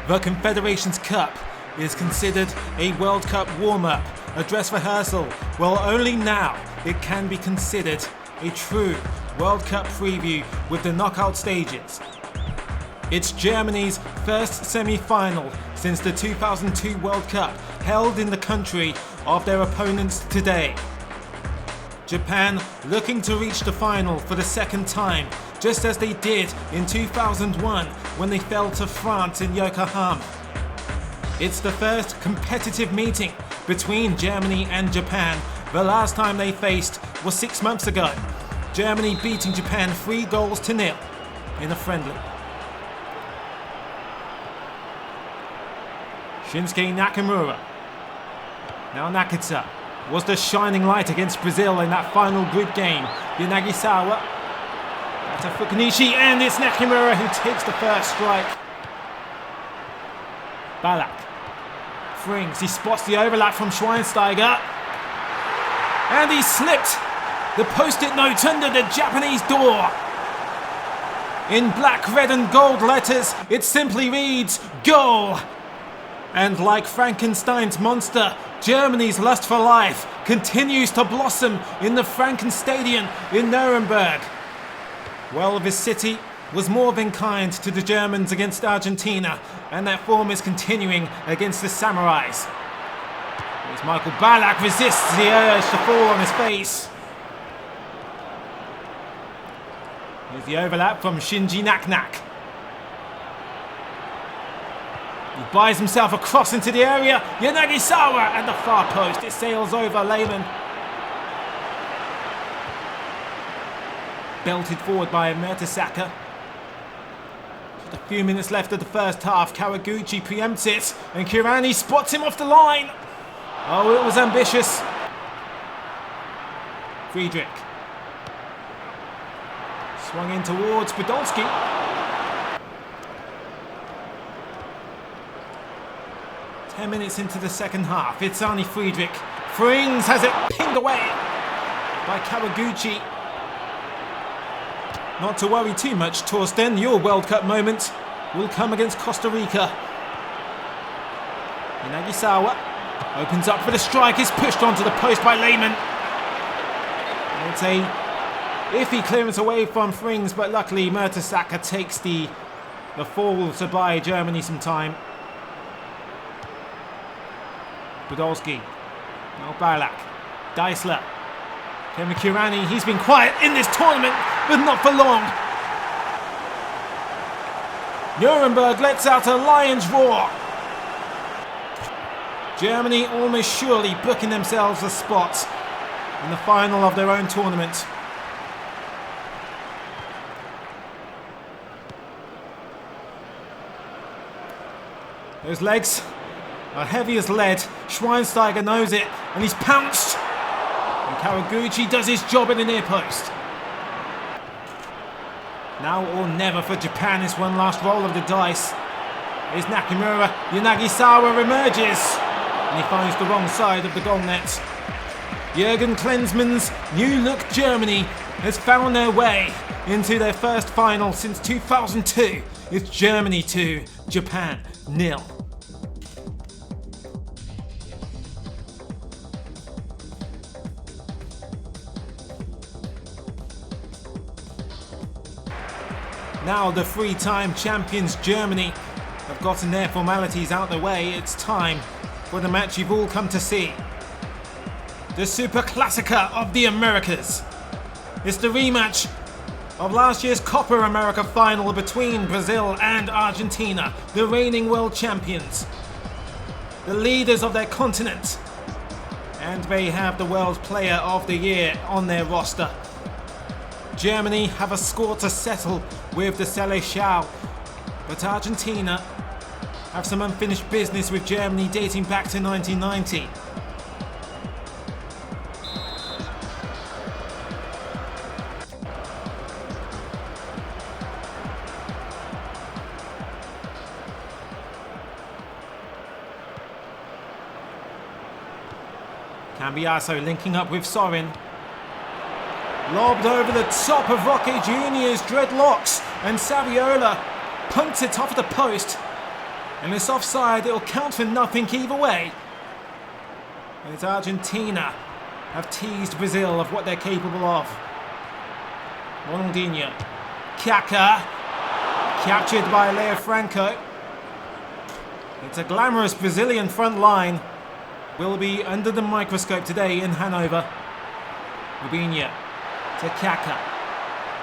The Confederations Cup is considered a World Cup warm-up, a dress rehearsal. Well, only now it can be considered a true World Cup preview with the knockout stages. It's Germany's first semi-final since the 2002 World Cup, held in the country of their opponents today. Japan looking to reach the final for the second time, just as they did in 2001 when they fell to France in Yokohama. It's the first competitive meeting between Germany and Japan. The last time they faced was 6 months ago, Germany beating Japan 3-0 in a friendly. Shinsuke Nakamura. Now Nakata was the shining light against Brazil in that final group game. Yanagisawa to Fukunishi, and it's Nakamura who takes the first strike. Ballack frings, he spots the overlap from Schweinsteiger, and he slipped the post-it note under the Japanese door. In black, red and gold letters, it simply reads, "Goal!" And like Frankenstein's monster, Germany's lust for life continues to blossom in the Frankenstadion in Nuremberg. Well, this city was more than kind to the Germans against Argentina, and that form is continuing against the Samurais. As Michael Ballack resists the urge to fall on his face. Here's the overlap from Shinji Naknak. He buys himself a cross into the area. Yanagisawa at the far post. It sails over Lehmann. Belted forward by Mertesacker. Just a few minutes left of the first half. Kawaguchi preempts it, and Kirani spots him off the line. Oh, it was ambitious. Friedrich. Swung in towards Podolski. Ten minutes into the second half, it's Arne Friedrich. Frings has it pinged away by Kawaguchi. Not to worry too much, Torsten, your World Cup moment will come against Costa Rica. Yanagisawa opens up for the strike, is pushed onto the post by Lehmann. It's a iffy clearance away from Frings, but luckily Mertesacker takes the fall to buy Germany some time. Podolski, now Ballack, Deisler, Kevin Kirani, he's been quiet in this tournament, but not for long. Nuremberg lets out a lion's roar. Germany almost surely booking themselves a spot in the final of their own tournament. Those legs are heavy as lead. Schweinsteiger knows it, and he's pounced. And Kawaguchi does his job in the near post. Now or never for Japan is one last roll of the dice. Here's Nakamura. Yanagisawa emerges, and he finds the wrong side of the goal net. Jürgen Klinsmann's new look Germany has found their way into their first final since 2002. It's Germany 2, Japan 0. Now the three-time champions Germany have gotten their formalities out the way. It's time for the match you've all come to see. The Super Classica of the Americas. It's the rematch of last year's Copa America final between Brazil and Argentina, the reigning world champions, the leaders of their continent, and they have the World Player of the Year on their roster. Germany have a score to settle with the Seleção, but Argentina have some unfinished business with Germany dating back to 1990. Cambiaso linking up with Sorin. Lobbed over the top of Roque Jr.'s dreadlocks, and Saviola punts it off the post. And it's offside, it'll count for nothing either way. And it's Argentina have teased Brazil of what they're capable of. Ronaldinho. Kaká. Captured by Leo Franco. It's a glamorous Brazilian front line. Will be under the microscope today in Hanover. Robinho to Kaká.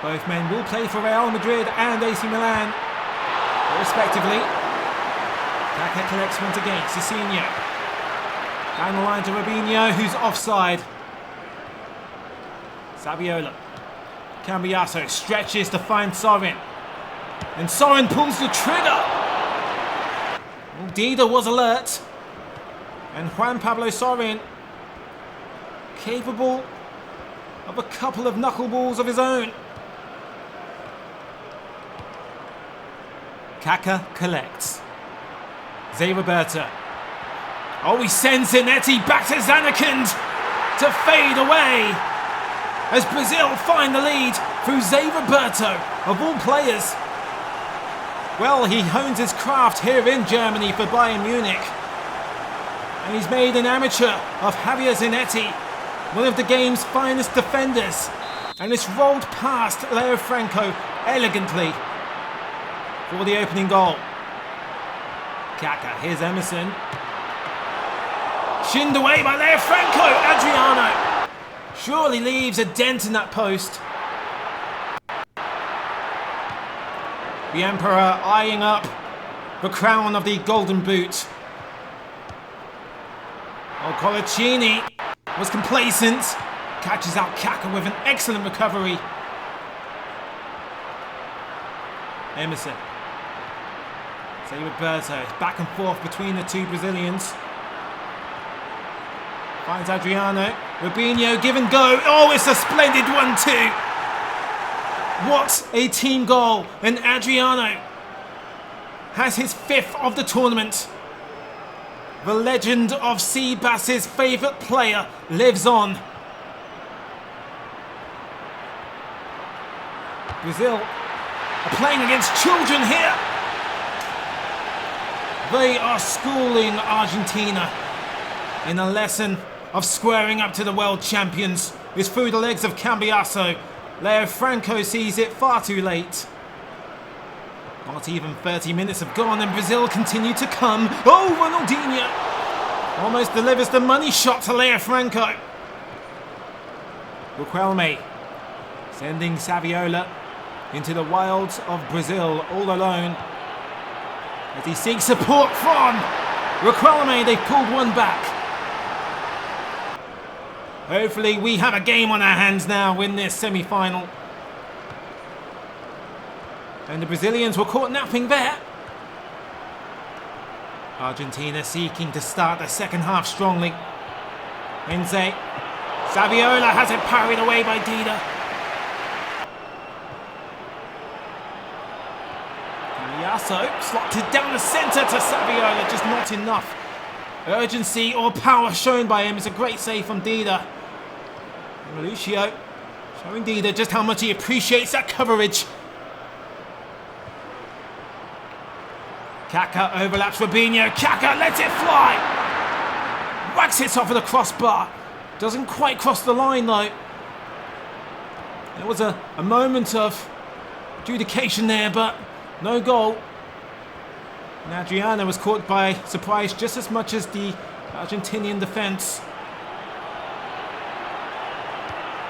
Both men will play for Real Madrid and AC Milan, respectively. Kaká collects once again. Cicinho. Down the line to Robinho, who's offside. Saviola. Cambiasso stretches to find Sorin. And Sorin pulls the trigger. Dida was alert. And Juan Pablo Sorin capable of a couple of knuckleballs of his own. Kaká collects. Zé Roberto. Oh, he sends Zanetti back to Zanarkand to fade away as Brazil find the lead through Zé Roberto, of all players. Well, he hones his craft here in Germany for Bayern Munich. And he's made an amateur of Javier Zanetti, one of the game's finest defenders. And it's rolled past Leo Franco elegantly for the opening goal. Kaká, here's Emerson. Shinned away by Leo Franco. Adriano surely leaves a dent in that post. The Emperor eyeing up the crown of the Golden Boot. Oh, Colaccini was complacent. Catches out Kaká with an excellent recovery. Emerson. Zé Roberto, back and forth between the two Brazilians. Finds Adriano. Robinho, give and go. Oh, it's a splendid 1-2. What a team goal. And Adriano has his 5th of the tournament. The legend of Seabass's favourite player lives on. Brazil are playing against children here. They are schooling Argentina in a lesson of squaring up to the world champions. It's through the legs of Cambiasso. Leo Franco sees it far too late. Not even 30 minutes have gone and Brazil continue to come. Oh, Ronaldinho almost delivers the money shot to Leo Franco. Riquelme sending Saviola into the wilds of Brazil all alone as he seeks support from Riquelme. They've pulled one back. Hopefully we have a game on our hands now in this semi-final. And the Brazilians were caught napping there. Argentina seeking to start the second half strongly. Enze. Saviola has it parried away by Dida. Cambiasso slotted down the centre to Saviola, just not enough urgency or power shown by him. It's a great save from Dida. Lucio showing Dida just how much he appreciates that coverage. Kaká overlaps Robinho. Kaká lets it fly. Whacks it off of the crossbar. Doesn't quite cross the line though. There was a moment of adjudication there, but no goal. And Adriano was caught by surprise just as much as the Argentinian defence.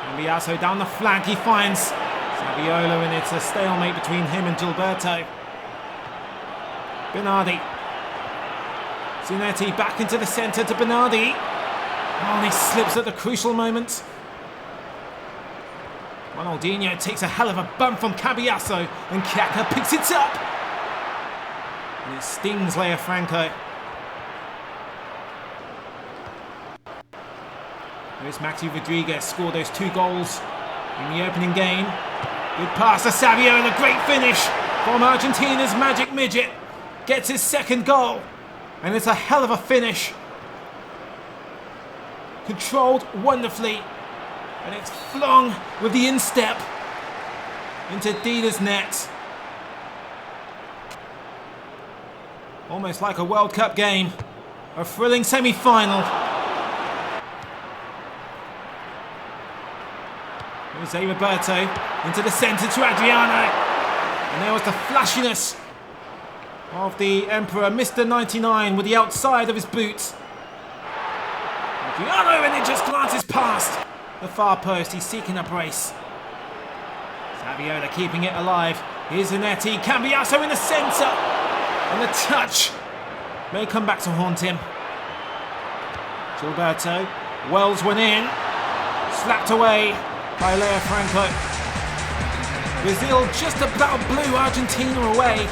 Cambiasso down the flank, he finds Saviola, and it's a stalemate between him and Gilberto. Bernardi. Zanetti back into the centre to Bernardi. Oh, and he slips at the crucial moment. Ronaldinho takes a hell of a bump from Cambiasso, and Kaká picks it up. And it stings Leo Franco. There's Maxi Rodriguez, scored those 2 goals in the opening game. Good pass to Saviola, great finish from Argentina's Magic Midget. Gets his 2nd goal, and it's a hell of a finish. Controlled wonderfully, and it's flung with the instep into Dida's net. Almost like a World Cup game. A thrilling semi-final. Jose Roberto into the centre to Adriano. And there was the flashiness of the Emperor, Mr. 99, with the outside of his boots. Adriano, and it just glances past the far post. He's seeking a brace. Saviola keeping it alive. Here's Zanetti. Cambiasso in the centre. And the touch may come back to haunt him. Gilberto. Wells went in. Slapped away by Leo Franco. Brazil just about blew Argentina away.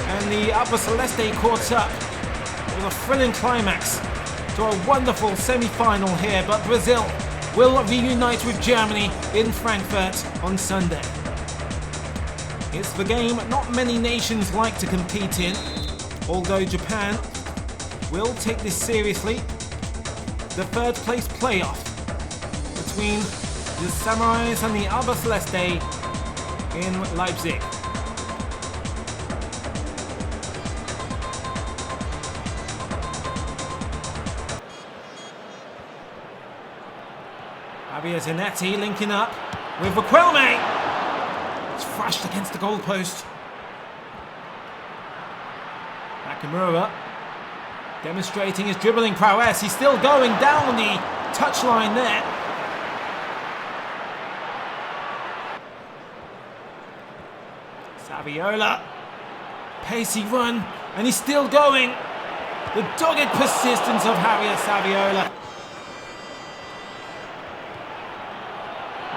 And the Alba Celeste caught up. It was a thrilling climax to a wonderful semi-final here, but Brazil will reunite with Germany in Frankfurt on Sunday. It's the game not many nations like to compete in, although Japan will take this seriously. The third place playoff between the Samurais and the Alba Celeste in Leipzig. Javier Zanetti linking up with Riquelme. It's thrashed against the goalpost. Nakamura demonstrating his dribbling prowess. He's still going down the touchline there. Saviola. Pacey run, and he's still going. The dogged persistence of Javier Saviola.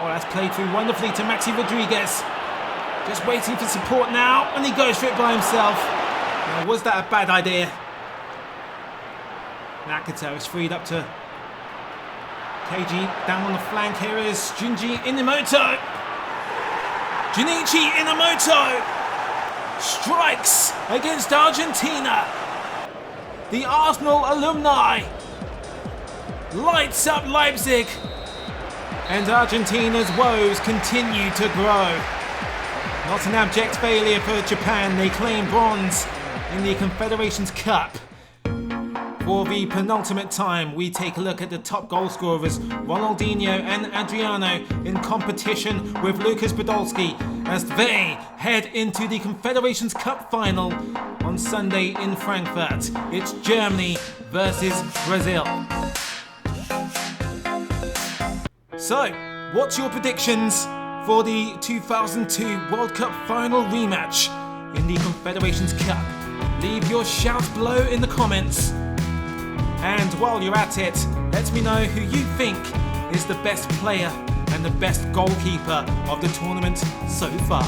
Oh, that's played through wonderfully to Maxi Rodriguez. Just waiting for support now, and he goes for it by himself. Now, was that a bad idea? Nakata is freed up to KG. Down on the flank, here is Junji Inamoto. Junichi Inamoto strikes against Argentina. The Arsenal alumni lights up Leipzig. And Argentina's woes continue to grow. Not an abject failure for Japan. They claim bronze in the Confederations Cup. For the penultimate time, we take a look at the top goal scorers, Ronaldinho and Adriano, in competition with Lucas Podolski as they head into the Confederations Cup final on Sunday in Frankfurt. It's Germany versus Brazil. So, what's your predictions for the 2002 World Cup final rematch in the Confederations Cup? Leave your shouts below in the comments. And while you're at it, let me know who you think is the best player and the best goalkeeper of the tournament so far.